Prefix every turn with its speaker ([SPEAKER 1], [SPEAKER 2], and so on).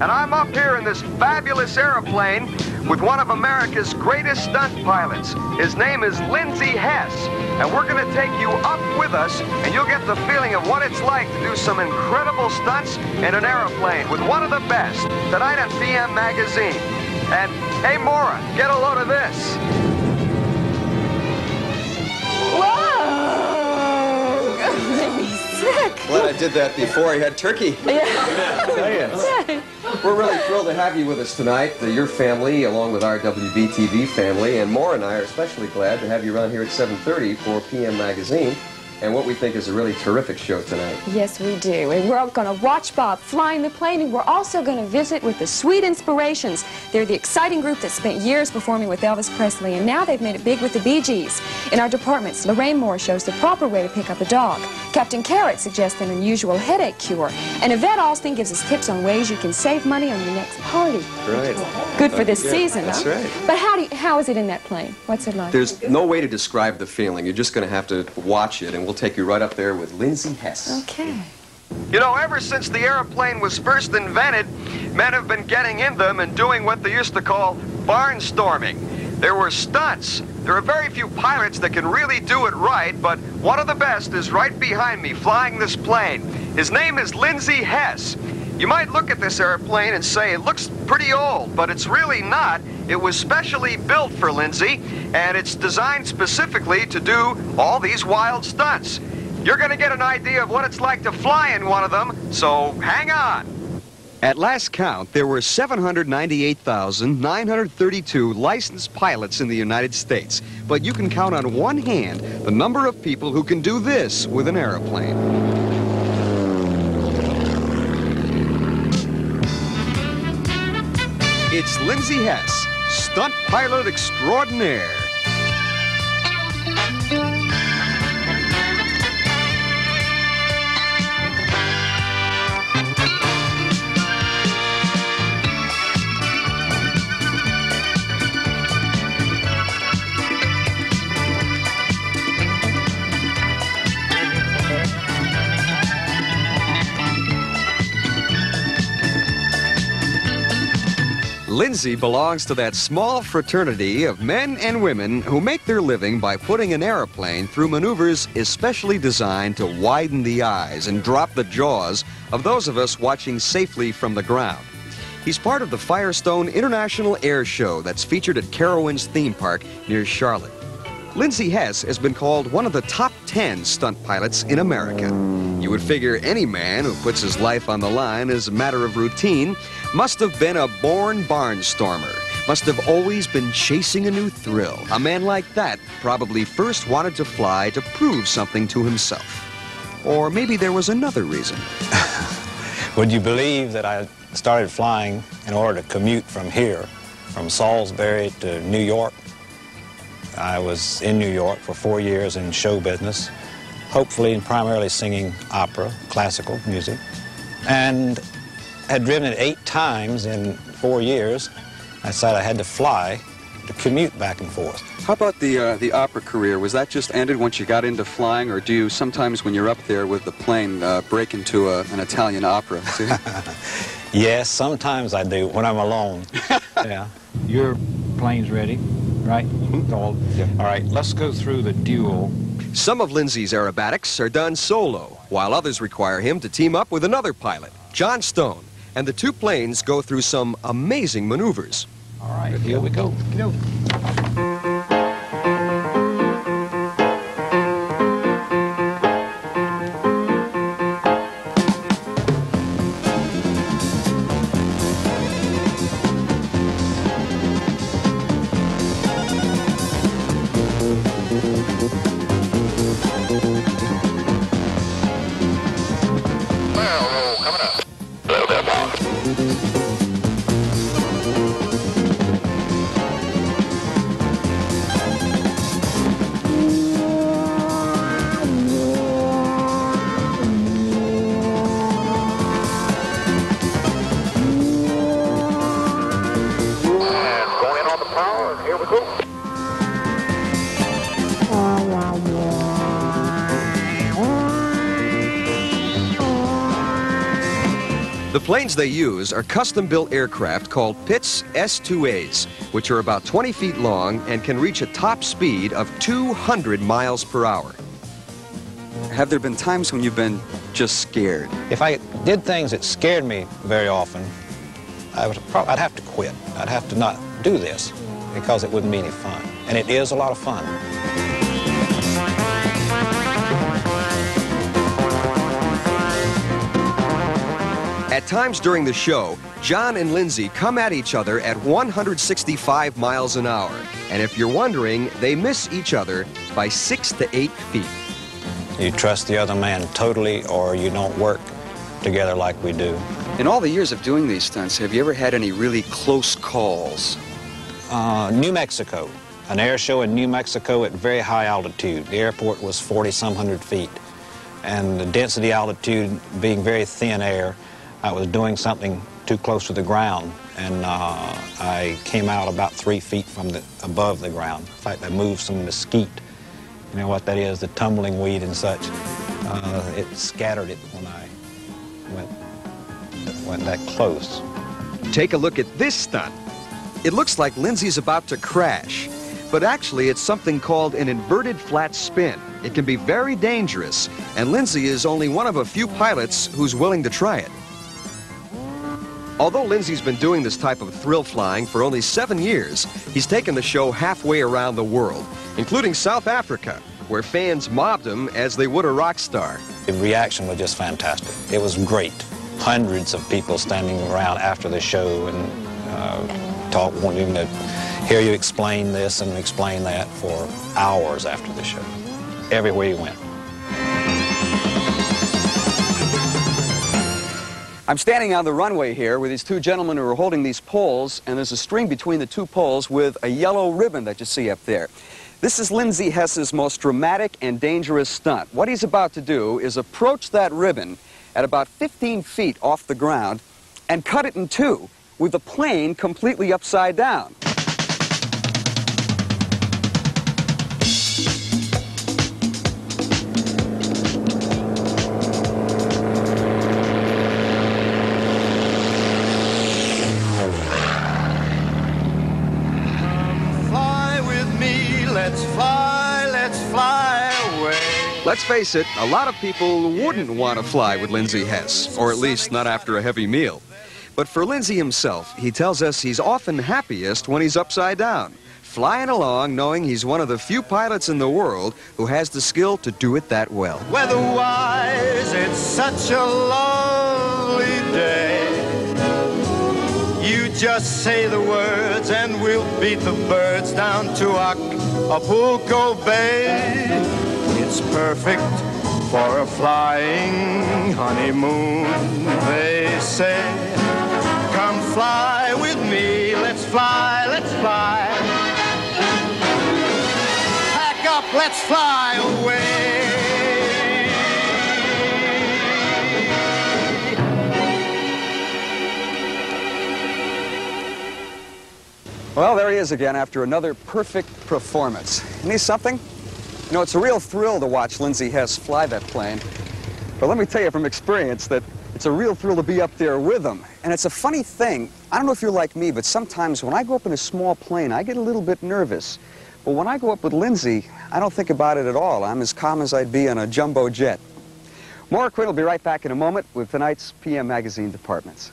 [SPEAKER 1] and I'm up here in this fabulous airplane with one of America's greatest stunt pilots. His name is Lindsay Hess, and we're going to take you up with us, and you'll get the feeling of what it's like to do some incredible stunts in an airplane with one of the best tonight on PM Magazine. And hey, Maura, get a load of this.
[SPEAKER 2] Whoa! Made me sick.
[SPEAKER 3] Glad I did that before I had turkey.
[SPEAKER 2] Yeah.
[SPEAKER 3] We're really thrilled to have you with us tonight, your family, along with our WBTV family, and Maura and I are especially glad to have you around here at 7:30 for PM Magazine, and what we think is a really terrific show tonight.
[SPEAKER 2] Yes, we do. And we're going to watch Bob flying the plane, and we're also going to visit with the Sweet Inspirations. They're the exciting group that spent years performing with Elvis Presley, and now they've made it big with the Bee Gees. In our departments, Lorraine Moore shows the proper way to pick up a dog. Captain Carrot suggests an unusual headache cure. And Yvette Alston gives us tips on ways you can save money on your next party.
[SPEAKER 3] Right.
[SPEAKER 2] Good for this season,
[SPEAKER 3] That's
[SPEAKER 2] huh?
[SPEAKER 3] right.
[SPEAKER 2] But how is it in that plane? What's it like?
[SPEAKER 3] There's no way to describe the feeling. You're just going to have to watch it, and we'll take you right up there with Lindsay Hess.
[SPEAKER 2] Okay.
[SPEAKER 1] You know, ever since the airplane was first invented, men have been getting in them and doing what they used to call barnstorming. There were stunts. There are very few pilots that can really do it right, but one of the best is right behind me flying this plane. His name is Lindsay Hess. You might look at this airplane and say it looks pretty old, but it's really not. It was specially built for Lindsay, and it's designed specifically to do all these wild stunts. You're going to get an idea of what it's like to fly in one of them, so hang on. At last count, there were 798,932 licensed pilots in the United States. But you can count on one hand the number of people who can do this with an airplane. It's Lindsay Hess, stunt pilot extraordinaire. Lindsay belongs to that small fraternity of men and women who make their living by putting an airplane through maneuvers especially designed to widen the eyes and drop the jaws of those of us watching safely from the ground. He's part of the Firestone International Air Show that's featured at Carowinds Theme Park near Charlotte. Lindsay Hess has been called one of the top 10 stunt pilots in America. You would figure any man who puts his life on the line as a matter of routine must have been a born barnstormer, must have always been chasing a new thrill. A man like that probably first wanted to fly to prove something to himself. Or maybe there was another reason.
[SPEAKER 4] Would you believe that I started flying in order to commute from here, from Salisbury to New York? I was in New York for 4 years in show business, hopefully and primarily singing opera, classical music, and had driven it 8 times in 4 years. I decided I had to fly to commute back and forth.
[SPEAKER 5] How about the opera career? Was that just ended once you got into flying, or do you sometimes when you're up there with the plane break into an Italian opera?
[SPEAKER 4] Yes, sometimes I do when I'm alone. Yeah.
[SPEAKER 6] Your plane's ready, right? All right, let's go through the duel.
[SPEAKER 3] Some of Lindsay's aerobatics are done solo, while others require him to team up with another pilot, John Stone, and the two planes go through some amazing maneuvers.
[SPEAKER 6] All right, here we go.
[SPEAKER 1] The planes they use are custom-built aircraft called Pitts S-2As, which are about 20 feet long and can reach a top speed of 200 miles per hour.
[SPEAKER 5] Have there been times when you've been just scared?
[SPEAKER 4] If I did things that scared me very often, I'd have to quit. I'd have to not do this because it wouldn't be any fun. And it is a lot of fun.
[SPEAKER 1] At times during the show, John and Lindsay come at each other at 165 miles an hour. And if you're wondering, they miss each other by 6 to 8 feet.
[SPEAKER 4] You trust the other man totally, or you don't work together like we do.
[SPEAKER 5] In all the years of doing these stunts, have you ever had any really close calls?
[SPEAKER 4] New Mexico, an air show in New Mexico at very high altitude. The airport was 40-some hundred feet. And the density altitude being very thin air, I was doing something too close to the ground, and I came out about 3 feet from above the ground. In fact, I moved some mesquite. You know what that is, the tumbling weed and such. It scattered it when I went that close.
[SPEAKER 1] Take a look at this stunt. It looks like Lindsay's about to crash, but actually it's something called an inverted flat spin. It can be very dangerous, and Lindsay is only one of a few pilots who's willing to try it. Although Lindsay's been doing this type of thrill flying for only 7 years, he's taken the show halfway around the world, including South Africa, where fans mobbed him as they would a rock star.
[SPEAKER 4] The reaction was just fantastic. It was great. Hundreds of people standing around after the show and wanting to hear you explain this and explain that for hours after the show, everywhere you went.
[SPEAKER 5] I'm standing on the runway here with these two gentlemen who are holding these poles, and there's a string between the two poles with a yellow ribbon that you see up there. This is Lindsay Hess's most dramatic and dangerous stunt. What he's about to do is approach that ribbon at about 15 feet off the ground and cut it in two with the plane completely upside down.
[SPEAKER 7] Let's fly away.
[SPEAKER 1] Let's face it, a lot of people wouldn't want to fly with Lindsay Hess, or at least not after a heavy meal. But for Lindsay himself, he tells us he's often happiest when he's upside down, flying along knowing he's one of the few pilots in the world who has the skill to do it that well.
[SPEAKER 7] Weather-wise, it's such a lovely day. You just say the words and we'll beat the birds down to Acapulco Bay. It's perfect for a flying honeymoon, they say. Come fly with me, let's fly, let's fly. Pack up, let's fly away.
[SPEAKER 5] Well, there he is again after another perfect performance. Isn't he something? You know, it's a real thrill to watch Lindsay Hess fly that plane. But let me tell you from experience that it's a real thrill to be up there with him. And it's a funny thing. I don't know if you're like me, but sometimes when I go up in a small plane, I get a little bit nervous. But when I go up with Lindsay, I don't think about it at all. I'm as calm as I'd be on a jumbo jet. Maura Quinn will be right back in a moment with tonight's PM Magazine Departments.